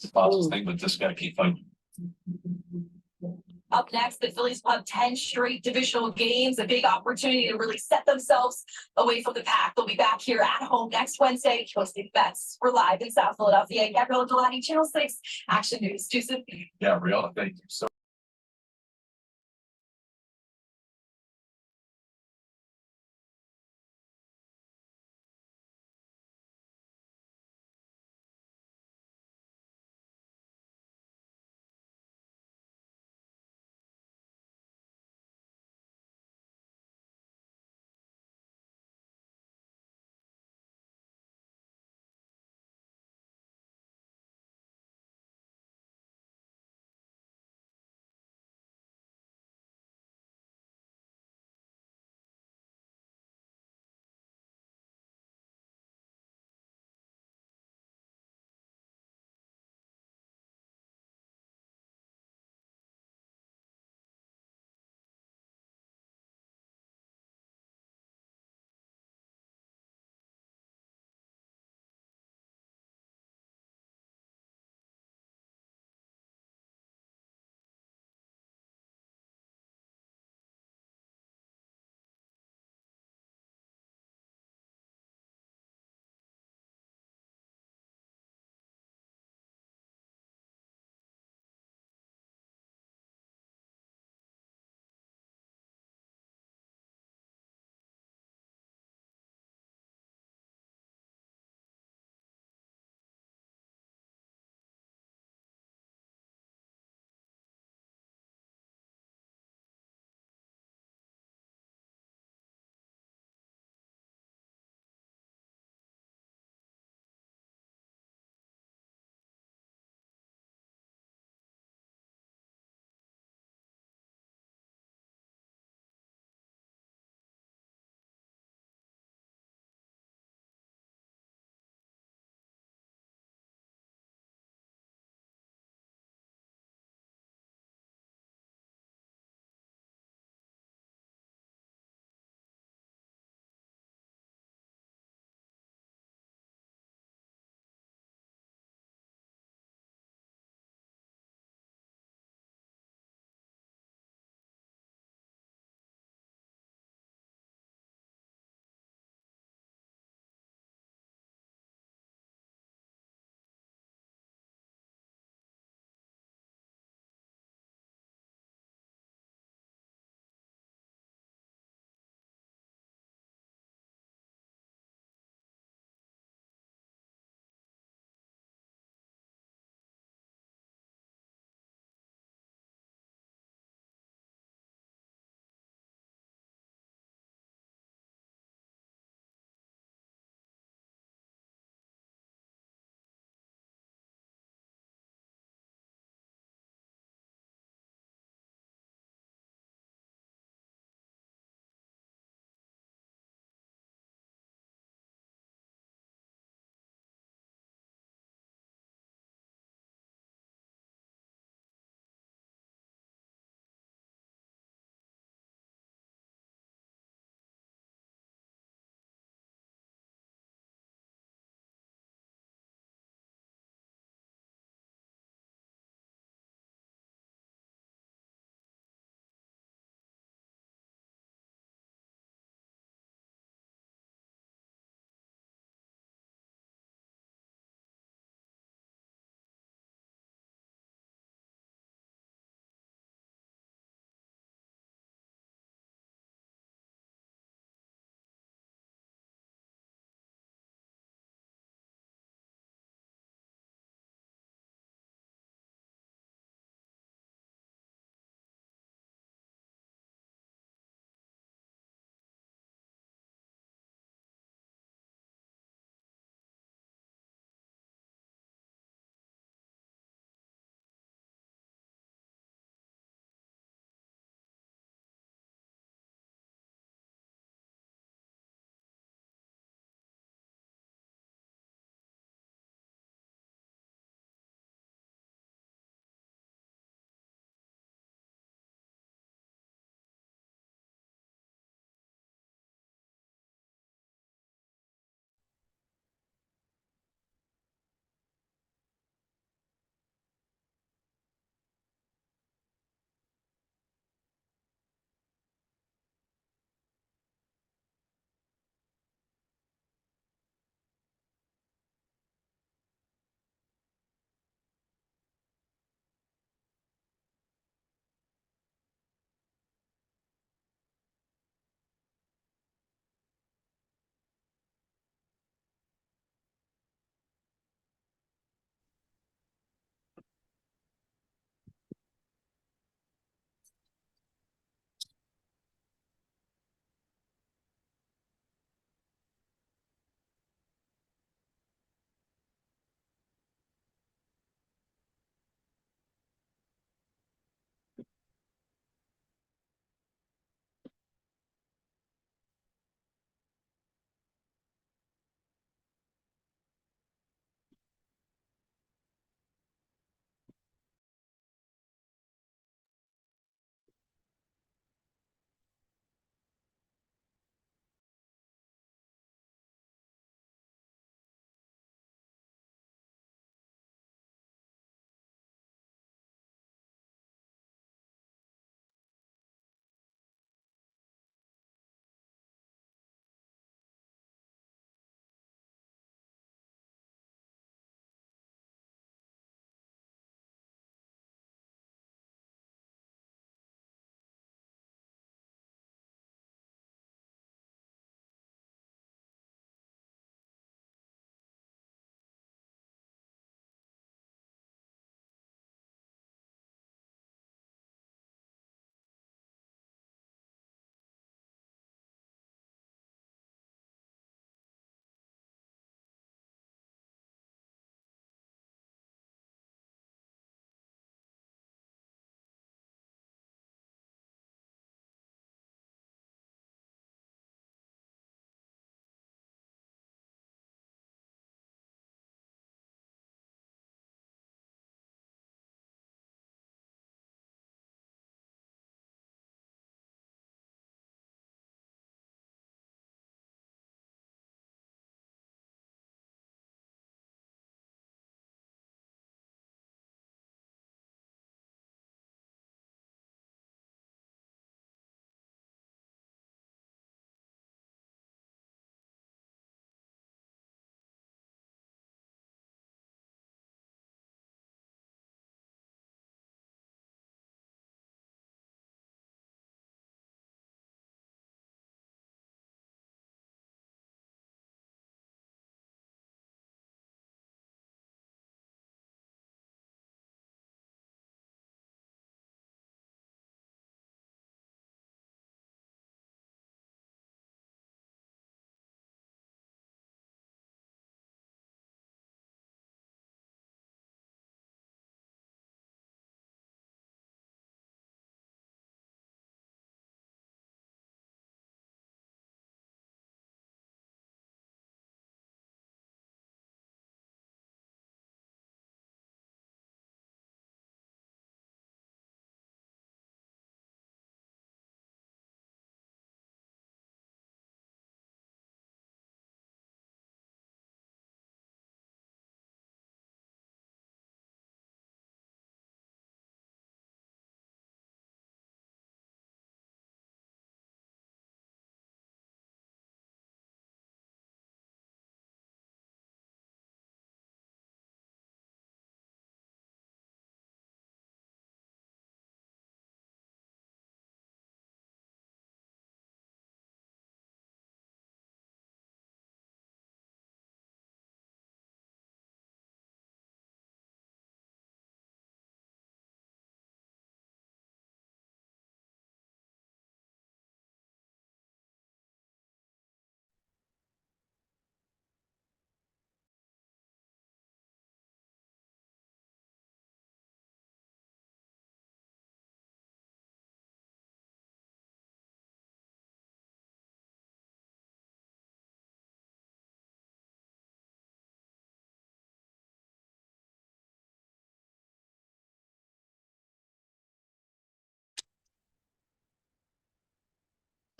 It's a positive thing, but just gotta keep fighting. Up next, the Phillies will have 10 straight divisional games, a big opportunity to really set themselves away from the pack. They'll be back here at home next Wednesday, hosting the Mets. We're live in South Philadelphia. Gabriella Delani, Channel 6, Action News. Jason. Yeah, Briella, thank you so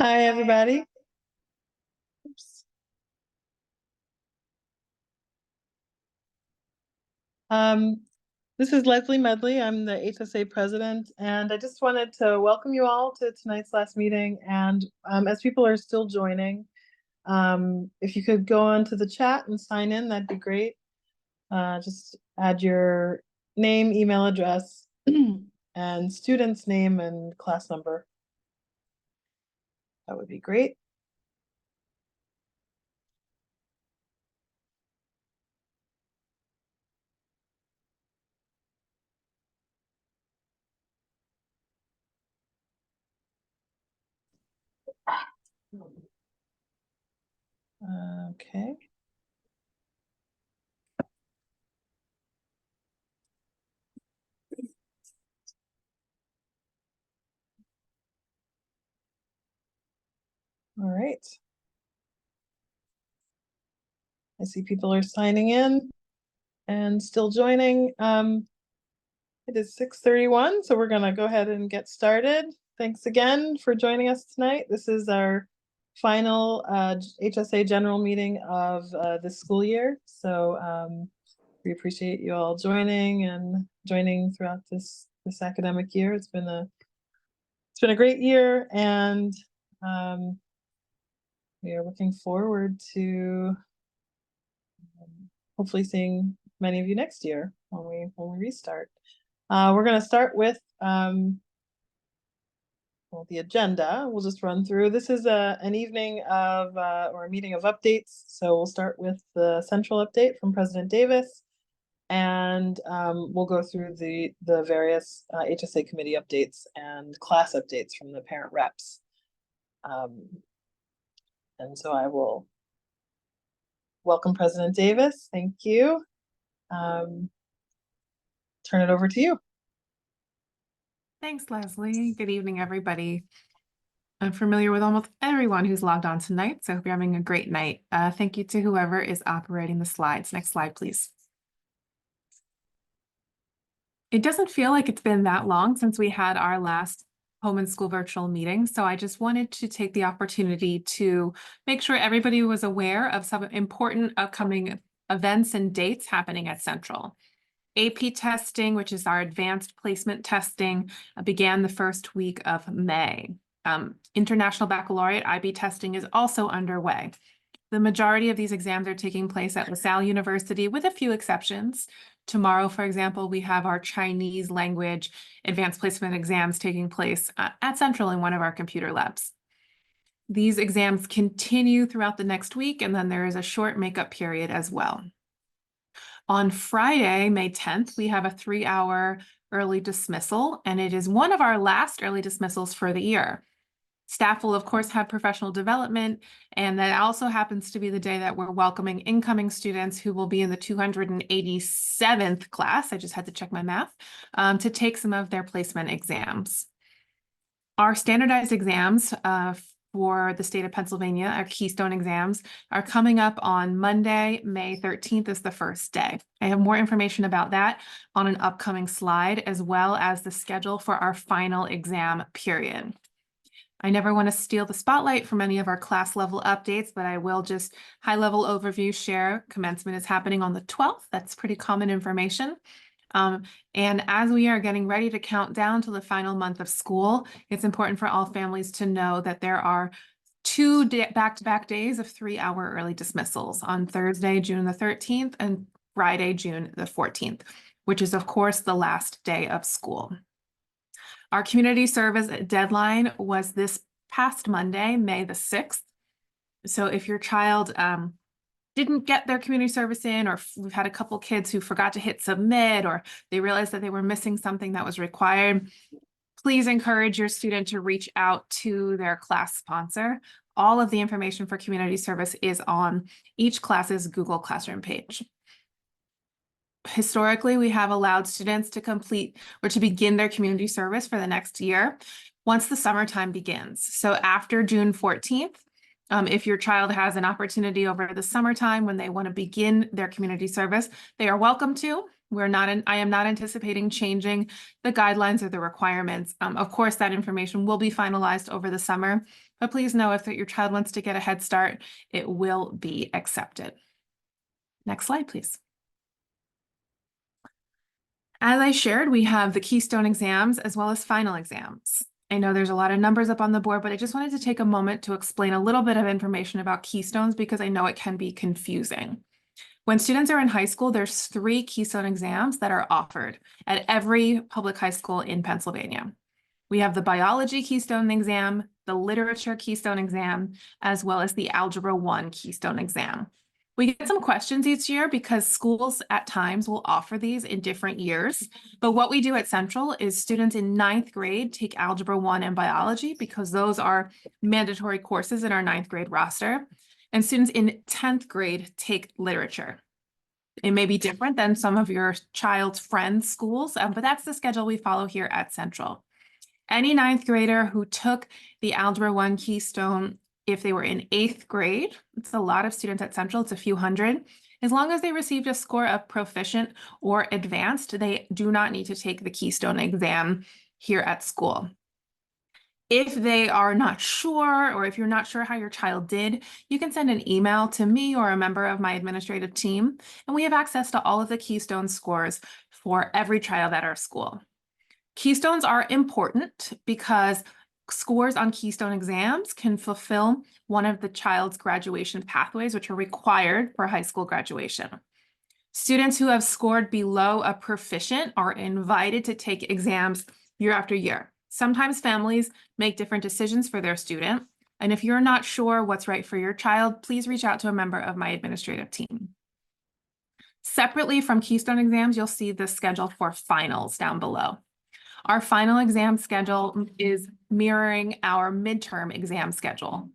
Hi, everybody. Oops. This is Leslie Medley. I'm the HSA president, and I just wanted to welcome you all to tonight's last meeting. And as people are still joining, if you could go onto the chat and sign in, that'd be great. Just add your name, email address, and student's name and class number. That would be great. Okay. All right. I see people are signing in and still joining. It is 6:31, so we're gonna go ahead and get started. Thanks again for joining us tonight. This is our final HSA general meeting of this school year. So we appreciate you all joining throughout this academic year. It's been a great year, and we are looking forward to hopefully seeing many of you next year when we restart. We're going to start with the agenda. We'll just run through. This is an evening of or a meeting of updates. So we'll start with the central update from President Davis, and we'll go through the various HSA committee updates and class updates from the parent reps. And so I will welcome President Davis. Thank you. Turn it over to you. Thanks, Leslie. Good evening, everybody. I'm familiar with almost everyone who's logged on tonight, so I hope you're having a great night. Thank you to whoever is operating the slides. Next slide, please. It doesn't feel like it's been that long since we had our last home and school virtual meeting, so I just wanted to take the opportunity to make sure everybody was aware of some important upcoming events and dates happening at Central. AP testing, which is our advanced placement testing, began the first week of May. International Baccalaureate IB testing is also underway. The majority of these exams are taking place at LaSalle University with a few exceptions. Tomorrow, for example, we have our Chinese language advanced placement exams taking place at Central in one of our computer labs. These exams continue throughout the next week, and then there is a short makeup period as well. On Friday, May 10th, we have a 3-hour early dismissal, and it is one of our last early dismissals for the year. Staff will, of course, have professional development, and that also happens to be the day that we're welcoming incoming students who will be in the 287th class, I just had to check my math, to take some of their placement exams. Our standardized exams for the state of Pennsylvania, our Keystone exams, are coming up on Monday, May 13th is the first day. I have more information about that on an upcoming slide, as well as the schedule for our final exam period. I never want to steal the spotlight from any of our class level updates, but I will just high level overview share. Commencement is happening on the 12th. That's pretty common information. And as we are getting ready to count down to the final month of school, it's important for all families to know that there are 2 back-to-back days of 3-hour early dismissals on Thursday, June the 13th and Friday, June the 14th, which is, of course, the last day of school. Our community service deadline was this past Monday, May the 6th. So if your child didn't get their community service in, or we've had a couple kids who forgot to hit submit, or they realized that they were missing something that was required, please encourage your student to reach out to their class sponsor. All of the information for community service is on each class's Google Classroom page. Historically, we have allowed students to complete or to begin their community service for the next year once the summertime begins. So after June 14th, if your child has an opportunity over the summertime when they want to begin their community service, they are welcome to. I am not anticipating changing the guidelines or the requirements. Of course, that information will be finalized over the summer, but please know if your child wants to get a head start, it will be accepted. Next slide, please. As I shared, we have the Keystone exams as well as final exams. I know there's a lot of numbers up on the board, but I just wanted to take a moment to explain a little bit of information about Keystones because I know it can be confusing. When students are in high school, there's 3 Keystone exams that are offered at every public high school in Pennsylvania. We have the Biology Keystone exam, the Literature Keystone exam, as well as the Algebra 1 Keystone exam. We get some questions each year because schools at times will offer these in different years. But what we do at Central is students in 9th grade take Algebra 1 and Biology because those are mandatory courses in our 9th grade roster. And students in 10th grade take Literature. It may be different than some of your child's friends' schools, but that's the schedule we follow here at Central. Any 9th grader who took the Algebra 1 Keystone, if they were in 8th grade, it's a lot of students at Central, it's a few hundred, as long as they received a score of proficient or advanced, they do not need to take the Keystone exam here at school. If they are not sure, or if you're not sure how your child did, you can send an email to me or a member of my administrative team, and we have access to all of the Keystone scores for every child at our school. Keystones are important because scores on Keystone exams can fulfill one of the child's graduation pathways, which are required for high school graduation. Students who have scored below a proficient are invited to take exams year after year. Sometimes families make different decisions for their student, and if you're not sure what's right for your child, please reach out to a member of my administrative team. Separately from Keystone exams, you'll see the schedule for finals down below. Our final exam schedule is mirroring our midterm exam schedule.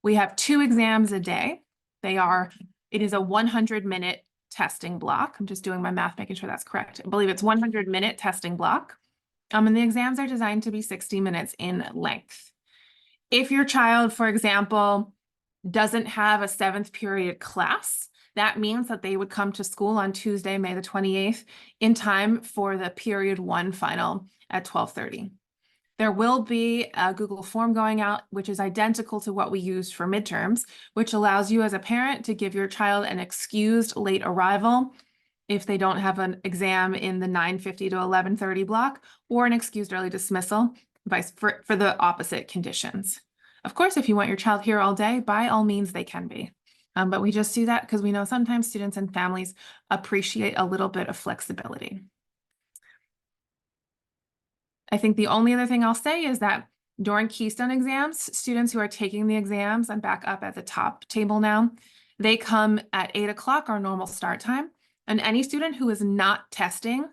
We have 2 exams a day. It is a 100-minute testing block. I'm just doing my math, making sure that's correct. I believe it's 100-minute testing block. And the exams are designed to be 60 minutes in length. If your child, for example, doesn't have a 7th period class, that means that they would come to school on Tuesday, May the 28th, in time for the period 1 final at 12:30. There will be a Google form going out, which is identical to what we used for midterms, which allows you as a parent to give your child an excused late arrival if they don't have an exam in the 9:50 to 11:30 block, or an excused early dismissal for the opposite conditions. Of course, if you want your child here all day, by all means, they can be. But we just do that because we know sometimes students and families appreciate a little bit of flexibility. I think the only other thing I'll say is that during Keystone exams, students who are taking the exams, I'm back up at the top table now, they come at 8 o'clock, our normal start time. And any student who is not testing,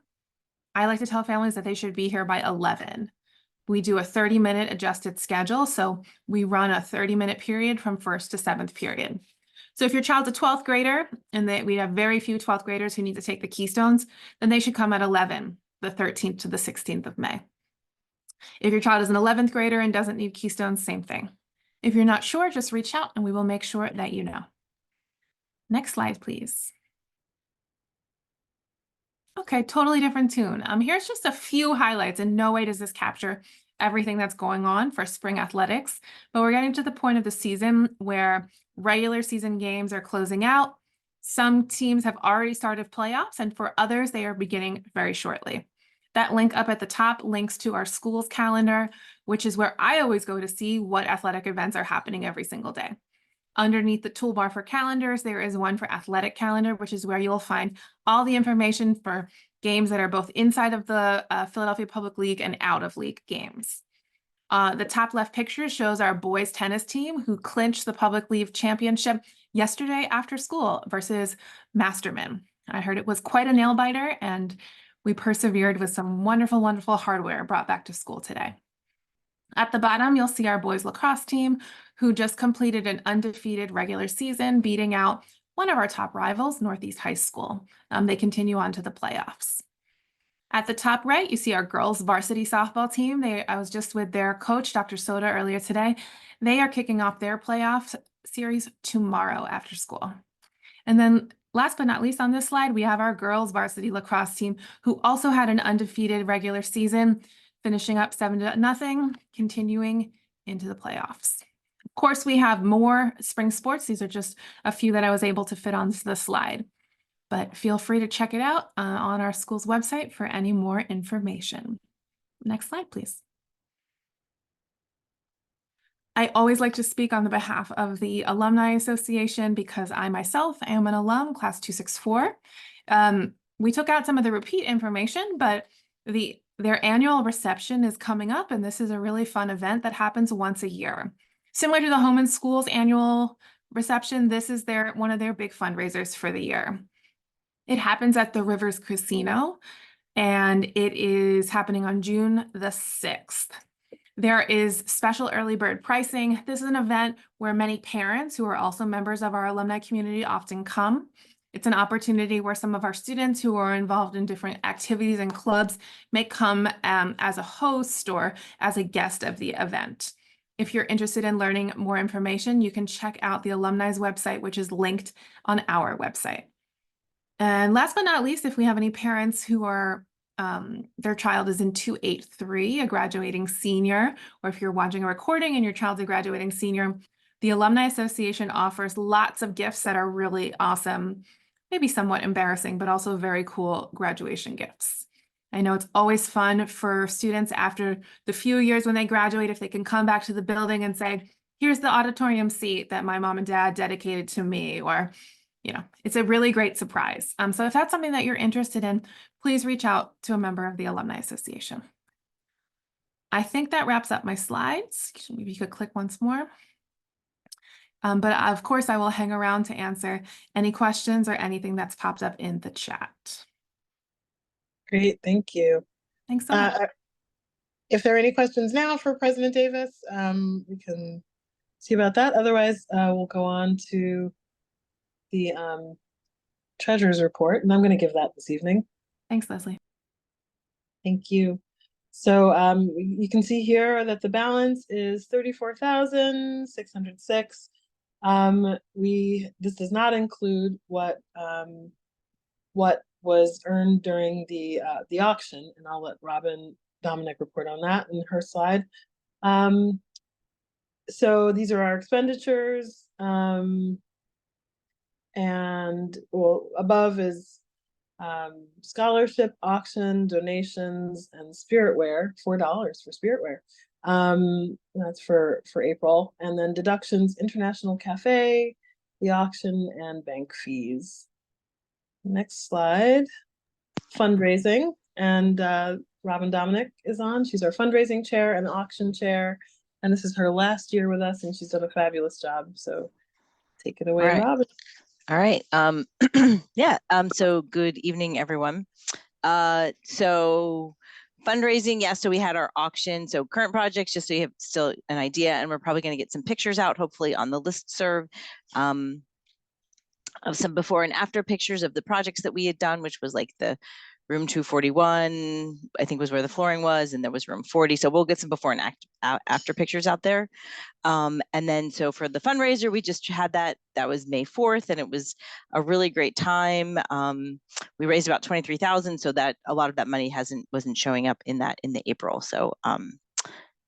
I like to tell families that they should be here by 11. We do a 30-minute adjusted schedule. So we run a 30-minute period from 1st to 7th period. So if your child's a 12th grader, and we have very few 12th graders who need to take the Keystones, then they should come at 11, the 13th to the 16th of May. If your child is an 11th grader and doesn't need Keystones, same thing. If you're not sure, just reach out and we will make sure that you know. Next slide, please. Okay, totally different tune. Here's just a few highlights. In no way does this capture everything that's going on for spring athletics, but we're getting to the point of the season where regular season games are closing out. Some teams have already started playoffs, and for others, they are beginning very shortly. That link up at the top links to our school's calendar, which is where I always go to see what athletic events are happening every single day. Underneath the toolbar for calendars, there is one for athletic calendar, which is where you'll find all the information for games that are both inside of the Philadelphia Public League and out of league games. The top left picture shows our boys tennis team who clinched the Public League championship yesterday after school versus Masterman. I heard it was quite a nail biter, and we persevered with some wonderful, wonderful hardware brought back to school today. At the bottom, you'll see our boys lacrosse team who just completed an undefeated regular season, beating out one of our top rivals, Northeast High School. They continue on to the playoffs. At the top right, you see our girls varsity softball team. I was just with their coach, Dr. Soda, earlier today. They are kicking off their playoff series tomorrow after school. And then Last but not least on this slide, we have our girls varsity lacrosse team who also had an undefeated regular season, finishing up 7-0, continuing into the playoffs. Of course, we have more spring sports. These are just a few that I was able to fit onto the slide, but feel free to check it out on our school's website for any more information. Next slide, please. I always like to speak on the behalf of the Alumni Association because I myself am an alum, class 264. We took out some of the repeat information, but their annual reception is coming up, and this is a really fun event that happens once a year. Similar to the Home and Schools annual reception, this is one of their big fundraisers for the year. It happens at the Rivers Casino, and it is happening on June the 6th. There is special early bird pricing. This is an event where many parents who are also members of our alumni community often come. It's an opportunity where some of our students who are involved in different activities and clubs may come as a host or as a guest of the event. If you're interested in learning more information, you can check out the alumni's website, which is linked on our website. And last but not least, if we have any parents who are their child is in 283, a graduating senior, or if you're watching a recording and your child's a graduating senior, the Alumni Association offers lots of gifts that are really awesome, maybe somewhat embarrassing, but also very cool graduation gifts. I know it's always fun for students after the few years when they graduate, if they can come back to the building and say, here's the auditorium seat that my mom and dad dedicated to me, or it's a really great surprise. So if that's something that you're interested in, please reach out to a member of the Alumni Association. I think that wraps up my slides. Maybe you could click once more. But of course, I will hang around to answer any questions or anything that's popped up in the chat. Great, thank you. Thanks so much. If there are any questions now for President Davis, we can see about that. Otherwise, we'll go on to the treasurer's report, and I'm going to give that this evening. Thanks, Leslie. Thank you. So you can see here that the balance is 34,606. This does not include what was earned during the auction, and I'll let Robin Dominic report on that in her slide. So these are our expenditures. And above is scholarship, auction, donations, and spiritware, $4 for spiritware. That's for April. And then deductions, International Cafe, the auction, and bank fees. Next slide, fundraising. And Robin Dominic is on. She's our fundraising chair and auction chair. And this is her last year with us, and she's done a fabulous job. So take it away, All right. Robin. All right. Yeah. So good evening, everyone. So fundraising. Yeah. So we had our auction. So current projects, just so you have still an idea, and we're probably going to get some pictures out, hopefully on the listserv, of some before and after pictures of the projects that we had done, which was like the room 241, I think was where the flooring was, and there was room 40. So we'll get some before and after pictures out there. And then so for the fundraiser, we just had that was May 4th, and it was a really great time. We raised about 23,000, so that a lot of that money wasn't showing up in the April. So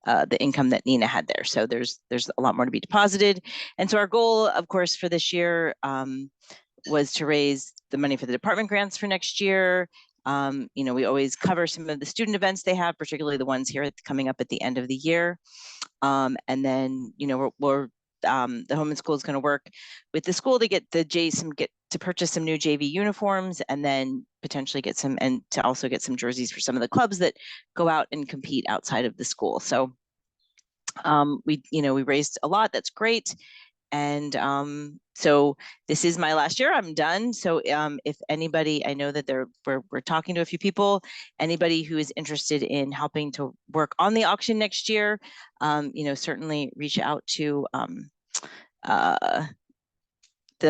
the income that Nina had there. So there's a lot more to be deposited. And so our goal, of course, for this year was to raise the money for the department grants for next year. We always cover some of the student events they have, particularly the ones here coming up at the end of the year. And then, we're the Home and School is going to work with the school to get to purchase some new JV uniforms, and then potentially to also get some jerseys for some of the clubs that go out and compete outside of the school. So we raised a lot. That's great. And so this is my last year. I'm done. So if anybody, I know that we're talking to a few people, anybody who is interested in helping to work on the auction next year, certainly reach out to the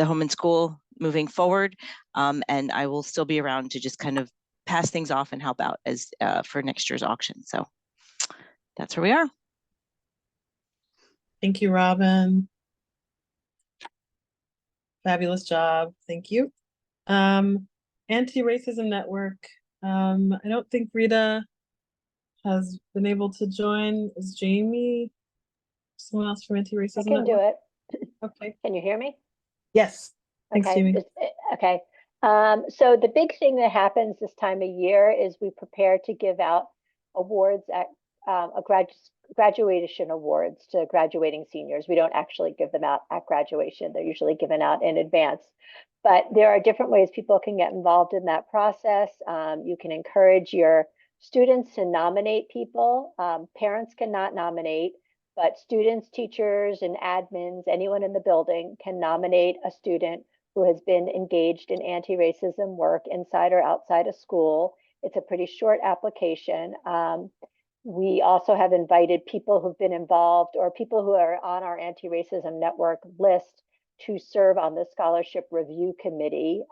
Home and School moving forward. And I will still be around to just kind of pass things off and help out as for next year's auction. So that's where we are. Thank you, Robin. Fabulous job. Thank you. Anti-Racism Network. I don't think Rita has been able to join. Is Jamie someone else from Anti-Racism I can do Network? it. Okay. Can you hear me? Yes. Thanks, Okay. Jamie. Okay. So the big thing that happens this time of year is we prepare to give out awards at graduation awards to graduating seniors. We don't actually give them out at graduation. They're usually given out in advance. But there are different ways people can get involved in that process. You can encourage your students to nominate people. Parents cannot nominate, but students, teachers, and admins, anyone in the building can nominate a student who has been engaged in anti-racism work inside or outside of school. It's a pretty short application. We also have invited people who've been involved or people who are on our anti-racism network list to serve on the scholarship review committee.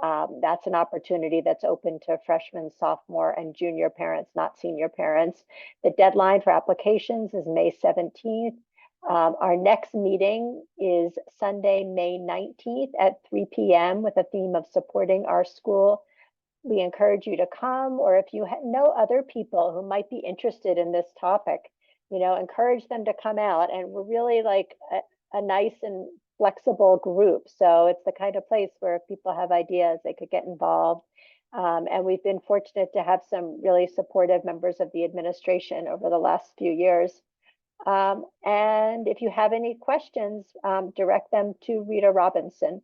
That's an opportunity that's open to freshmen, sophomore, and junior parents, not senior parents. The deadline for applications is May 17th. Our next meeting is Sunday, May 19th at 3 p.m. with a theme of supporting our school. We encourage you to come, or if you know other people who might be interested in this topic, encourage them to come out. And we're really like a nice and flexible group. So it's the kind of place where if people have ideas, they could get involved. And we've been fortunate to have some really supportive members of the administration over the last few years. And if you have any questions, direct them to Rita Robinson,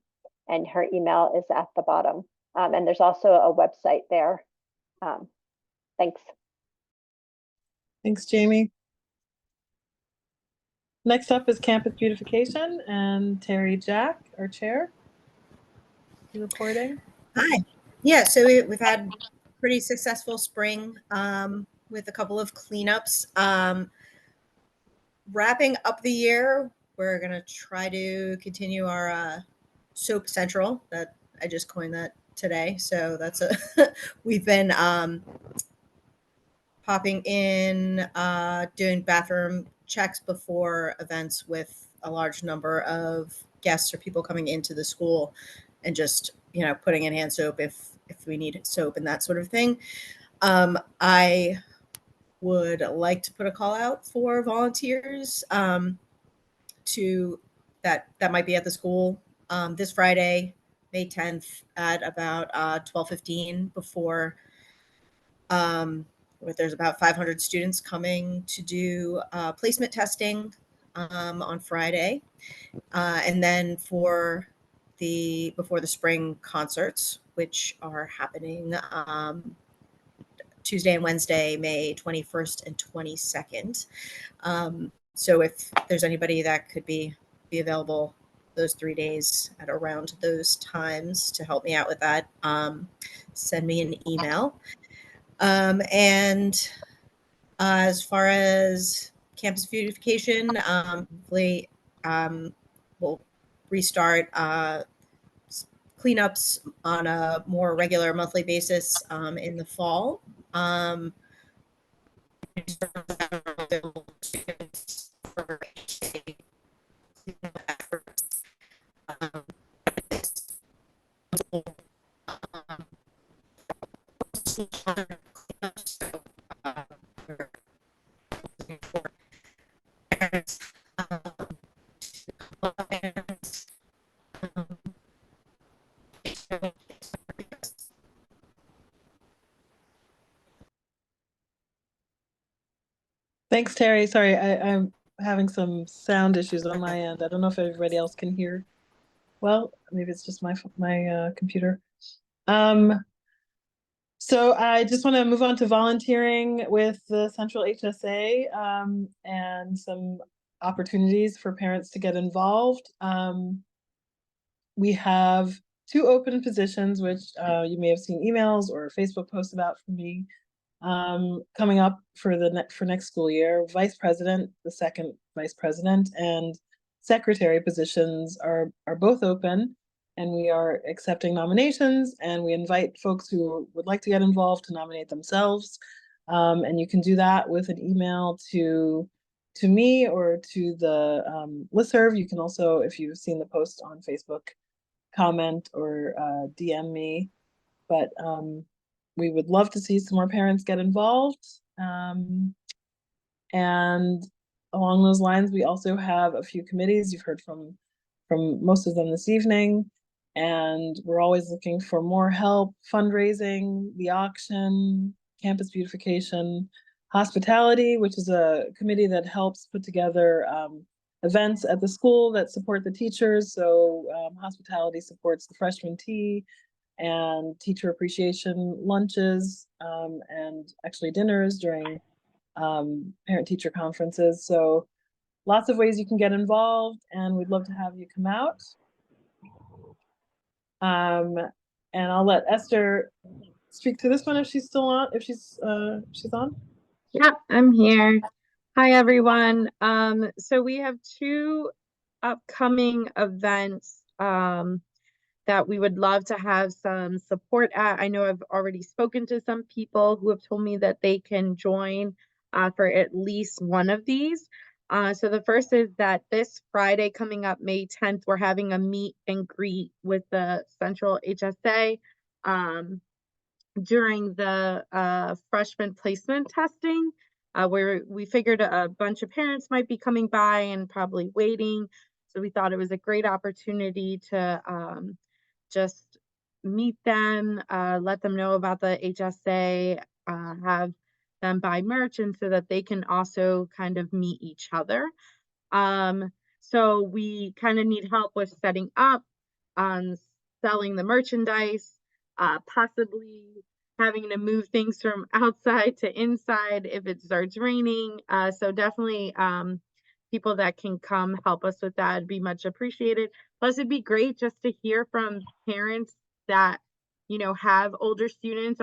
and her email is at the bottom. And there's also a website there. Thanks. Thanks, Jamie. Next up is campus beautification, and Terry Jack, our chair, reporting. Hi. Yeah, so we've had pretty successful spring with a couple of cleanups. Wrapping up the year, we're going to try to continue our soap central. That I just coined that today. So that's we've been popping in, doing bathroom checks before events with a large number of guests or people coming into the school, and just, putting in hand soap if we need soap and that sort of thing. I would like to put a call out for volunteers to that might be at the school this Friday, May 10th at about 12:15 before there's about 500 students coming to do placement testing on Friday. And then before the spring concerts, which are happening Tuesday and Wednesday, May 21st and 22nd. So if there's anybody that could be available those 3 days at around those times to help me out with that, send me an email. And as far as campus beautification, hopefully we'll restart cleanups on a more regular monthly basis in the fall. Thanks, Terry. Sorry, I'm having some sound issues on my end. I don't know if everybody else can hear. Well, maybe it's just my computer. So I just want to move on to volunteering with the Central HSA and some opportunities for parents to get involved. We have 2 open positions, which you may have seen emails or Facebook posts about from me coming up for next school year. Vice president, the second vice president, and secretary positions are both open, and we are accepting nominations, and we invite folks who would like to get involved to nominate themselves. And you can do that with an email to me or to the listserv. You can also, if you've seen the post on Facebook, comment or DM me. but we would love to see some more parents get involved. And along those lines, we also have a few committees. You've heard from most of them this evening, and we're always looking for more help, fundraising, the auction, campus beautification, hospitality, which is a committee that helps put together events at the school that support the teachers. So hospitality supports the freshman tea and teacher appreciation lunches, and actually dinners during parent-teacher conferences. So lots of ways you can get involved, and we'd love to have you come out. And I'll let Esther speak to this one if she's still on, if she's on. Yeah, I'm here. Hi, everyone. So we have two upcoming events that we would love to have some support at. I know I've already spoken to some people who have told me that they can join for at least one of these. So the first is that this Friday coming up, May 10th, we're having a meet and greet with the Central HSA during the freshman placement testing, where we figured a bunch of parents might be coming by and probably waiting. So we thought it was a great opportunity to just meet them, let them know about the HSA, have them buy merch, and so that they can also kind of meet each other. So we kind of need help with setting up, selling the merchandise, possibly having to move things from outside to inside if it starts raining. So definitely people that can come help us with that would be much appreciated. Plus, it'd be great just to hear from parents that, you know, have older students,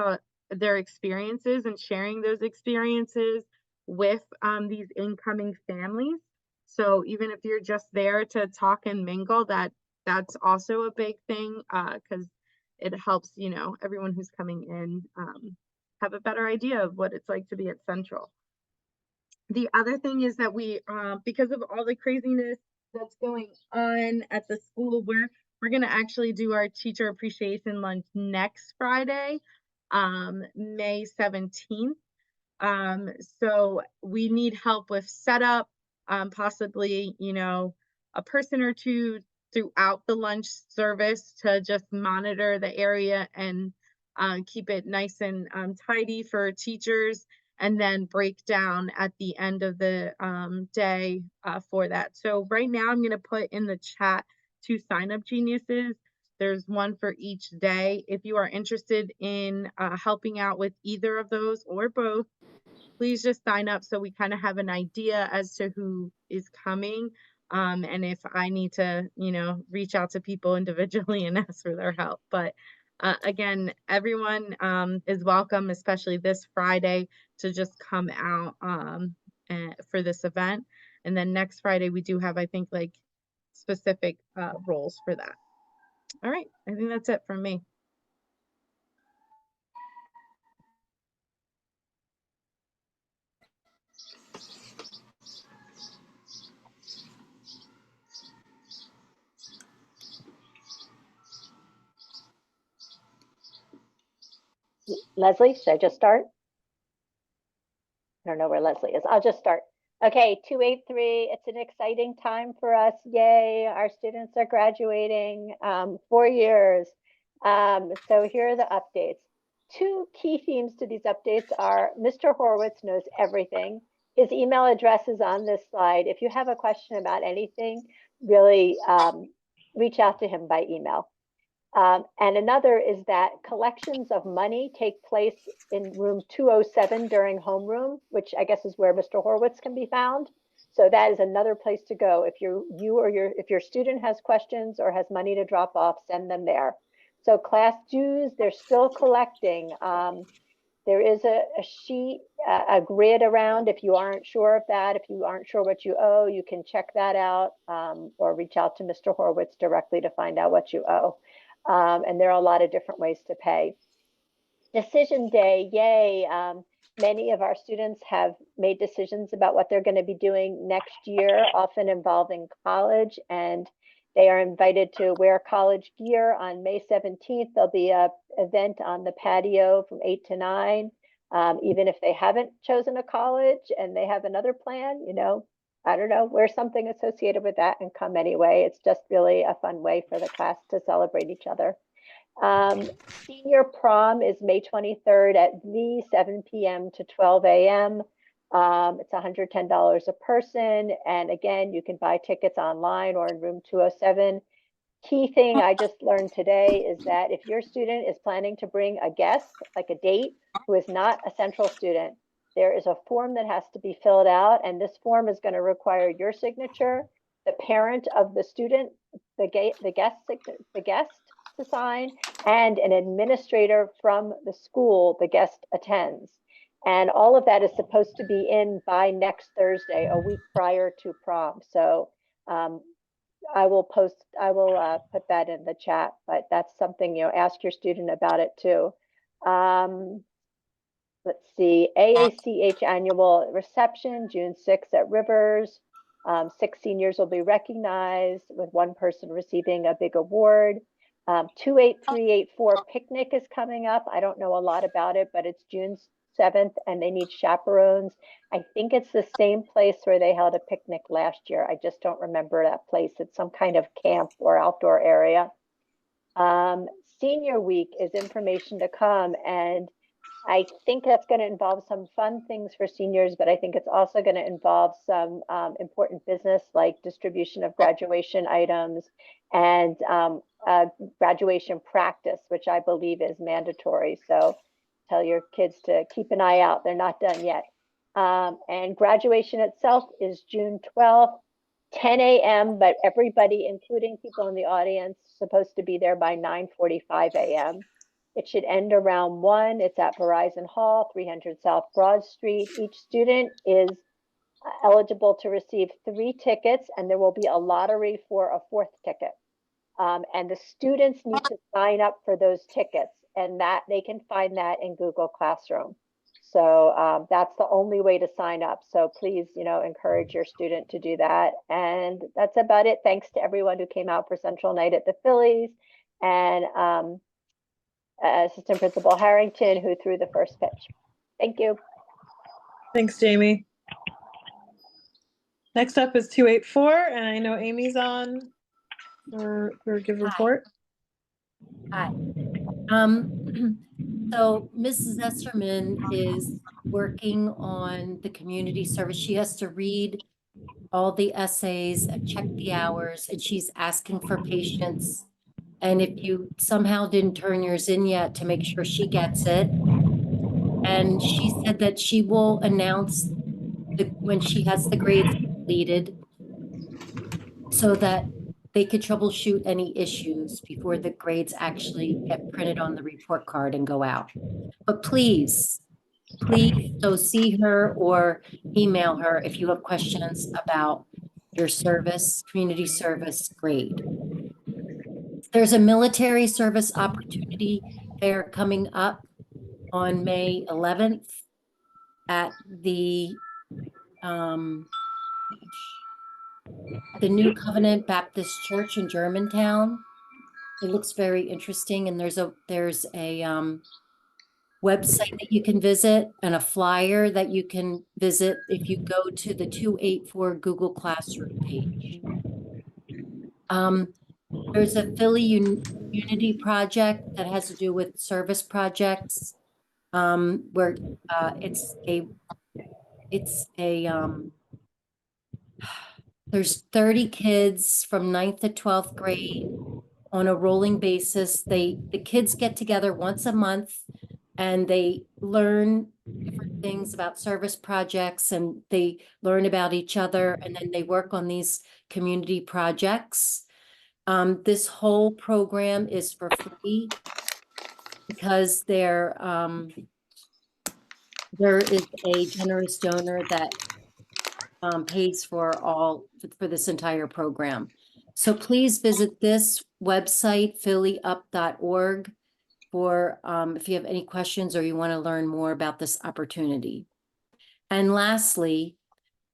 their experiences, and sharing those experiences with these incoming families. So even if you're just there to talk and mingle, that's also a big thing, because it helps, you know, everyone who's coming in have a better idea of what it's like to be at Central. The other thing is that we, because of all the craziness that's going on at the school, we're going to actually do our teacher appreciation lunch next Friday, May 17th. So we need help with setup, possibly, you know, a person or two throughout the lunch service to just monitor the area and keep it nice and tidy for teachers, and then break down at the end of the day for that. So right now I'm going to put in the chat 2 sign-up geniuses. There's one for each day. If you are interested in helping out with either of those or both, please just sign up so we kind of have an idea as to who is coming. And if I need to, you know, reach out to people individually and ask for their help. But again, everyone is welcome, especially this Friday, to just come out for this event. And then next Friday, we do have, I think, like specific roles for that. All right, I think that's it from me. Leslie, should I just start? I don't know where Leslie is. I'll just start. Okay, 283, it's an exciting time for us. Yay, our students are graduating, 4 years. So here are the updates. 2 key themes to these updates are Mr. Horowitz knows everything. His email address is on this slide. If you have a question about anything, really reach out to him by email. And another is that collections of money take place in room 207 during homeroom, which I guess is where Mr. Horowitz can be found. So that is another place to go. If if your student has questions or has money to drop off, send them there. So class dues, they're still collecting. There is a sheet, a grid around. If you aren't sure of that, if you aren't sure what you owe, you can check that out, or reach out to Mr. Horowitz directly to find out what you owe. And there are a lot of different ways to pay. Decision day, yay. Many of our students have made decisions about what they're going to be doing next year, often involving college and They are invited to wear college gear on May 17th. There'll be a event on the patio from 8 to 9. Even if they haven't chosen a college and they have another plan, you know, I don't know, wear something associated with that and come anyway. It's just really a fun way for the class to celebrate each other. Senior prom is May 23rd at the 7 p.m. to 12 a.m. It's $110 a person. And again, you can buy tickets online or in room 207. Key thing I just learned today is that if your student is planning to bring a guest, like a date, who is not a central student, there is a form that has to be filled out. And this form is going to require your signature, the parent of the student, the guest to sign, and an administrator from the school the guest attends. And all of that is supposed to be in by next Thursday, a week prior to prom. So I will put that in the chat, but that's something, you know, ask your student about it too. Let's see, AACH annual reception, June 6th at Rivers. 6 seniors will be recognized with 1 person receiving a big award. 28384 picnic is coming up. I don't know a lot about it, but it's June 7th and they need chaperones. I think it's the same place where they held a picnic last year. I just don't remember that place. It's some kind of camp or outdoor area. Senior week is information to come, and I think that's going to involve some fun things for seniors, but I think it's also going to involve some important business like distribution of graduation items and graduation practice, which I believe is mandatory. So tell your kids to keep an eye out. They're not done yet. And graduation itself is June 12th, 10 a.m., but everybody, including people in the audience, is supposed to be there by 9:45 a.m. It should end around 1. It's at Verizon Hall, 300 South Broad Street. Each student is eligible to receive 3 tickets, and there will be a lottery for a 4th ticket. And the students need to sign up for those tickets, and that they can find that in Google Classroom. So that's the only way to sign up. So please, you know, encourage your student to do that. And that's about it. Thanks to everyone who came out for Central Night at the Phillies, and Assistant Principal Harrington, who threw the first pitch. Thank you. Thanks, Jamie. Next up is 284, and I know Amy's on for give report. Hi. So Mrs. Esserman is working on the community service. She has to read all the essays and check the hours, and she's asking for patience. And if you somehow didn't turn yours in yet, to make sure she gets it. And she said that she will announce when she has the grades completed so that they could troubleshoot any issues before the grades actually get printed on the report card and go out. But please go see her or email her if you have questions about your service, community service grade. There's a military service opportunity fair coming up on May 11th at the New Covenant Baptist Church in Germantown. It looks very interesting, and there's a website that you can visit and a flyer that you can visit if you go to the 284 Google Classroom page. There's a Philly Unity project that has to do with service projects, where there's 30 kids from 9th to 12th grade on a rolling basis. The kids get together once a month and they learn different things about service projects, and they learn about each other, and then they work on these community projects. This whole program is for free because there is a generous donor that pays for this entire program. So please visit this website, phillyup.org, for if you have any questions or you want to learn more about this opportunity. And lastly,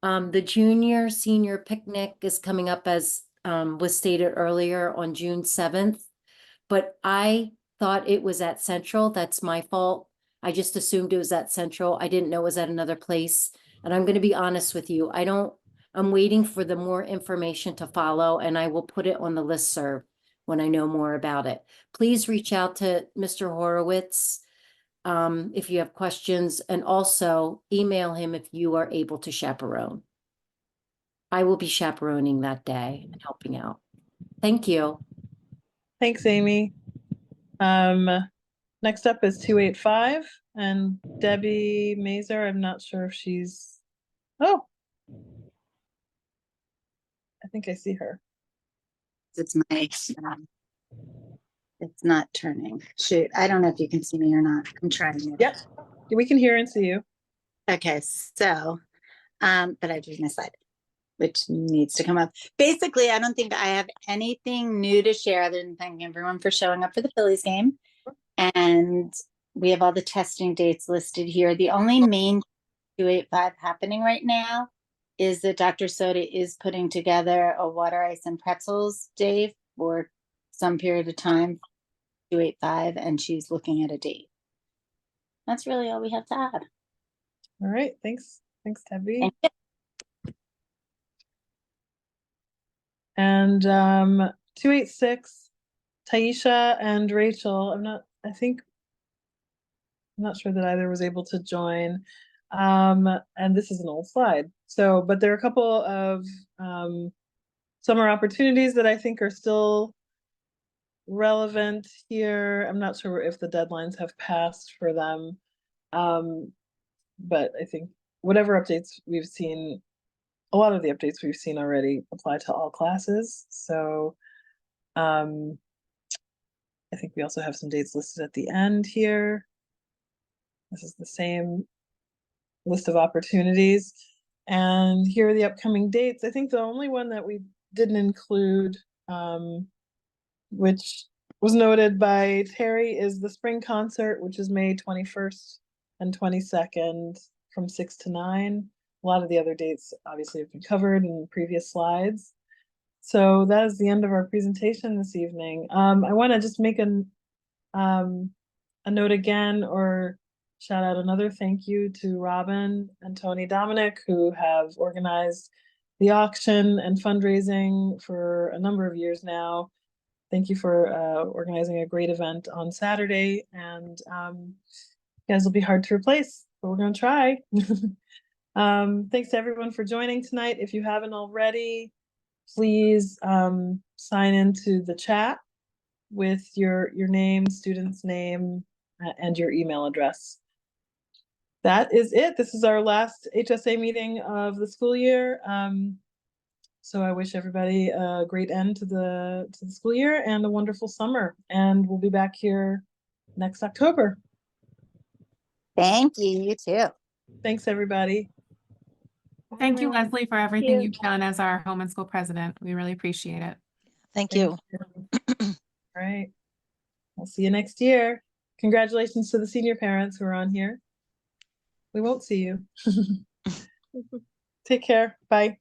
the junior senior picnic is coming up, as was stated earlier on June 7th. But I thought it was at Central. That's my fault. I just assumed it was at Central. I didn't know it was at another place. And I'm going to be honest with you. I'm waiting for the more information to follow, and I will put it on the listserv when I know more about it. Please reach out to Mr. Horowitz if you have questions, and also email him if you are able to chaperone. I will be chaperoning that day and helping out. Thank you. Thanks, Amy. Next up is 285 and Debbie Mazer. I'm not sure if she's, oh, I think I see her. It's my, it's not turning. Shoot, I don't know if you can see me or not. I'm trying it. Yep, we can hear and see you. Okay, so, but I do my slide, which needs to come up. Basically, I don't think I have anything new to share other than thanking everyone for showing up for the Phillies game. And we have all the testing dates listed here. The only main 285 happening right now is that Dr. Soda is putting together a water ice and pretzels day for some period of time, 285, and she's looking at a date. That's really all we have to add. All right, thanks. Thanks, Debbie. Thank you. And 286, Taisha and Rachel. I'm not sure that either was able to join. And this is an old slide. So, but there are a couple of summer opportunities that I think are still relevant here. I'm not sure if the deadlines have passed for them. But I think whatever updates we've seen, a lot of the updates we've seen already apply to all classes. So I think we also have some dates listed at the end here. This is the same list of opportunities. And here are the upcoming dates. I think the only one that we didn't include, which was noted by Terry, is the spring concert, which is May 21st and 22nd from 6 to 9. A lot of the other dates obviously have been covered in previous slides. So that is the end of our presentation this evening. I want to just make a note again, or shout out another thank you to Robin and Tony Dominic, who have organized the auction and fundraising for a number of years now. Thank you for organizing a great event on Saturday, and you guys will be hard to replace, but we're going to try. Thanks to everyone for joining tonight. If you haven't already, please sign into the chat with your name, student's name, and your email address. That is it. This is our last HSA meeting of the school year. So I wish everybody a great end to the school year and a wonderful summer. And we'll be back here next October. Thank you. You too. Thanks, everybody. Thank you, Bye. Leslie, for everything you've done as our home and school president. We really appreciate it. Thank you. All right. I'll see you next year. Congratulations to the senior parents who are on here. We won't see you. Take care. Bye.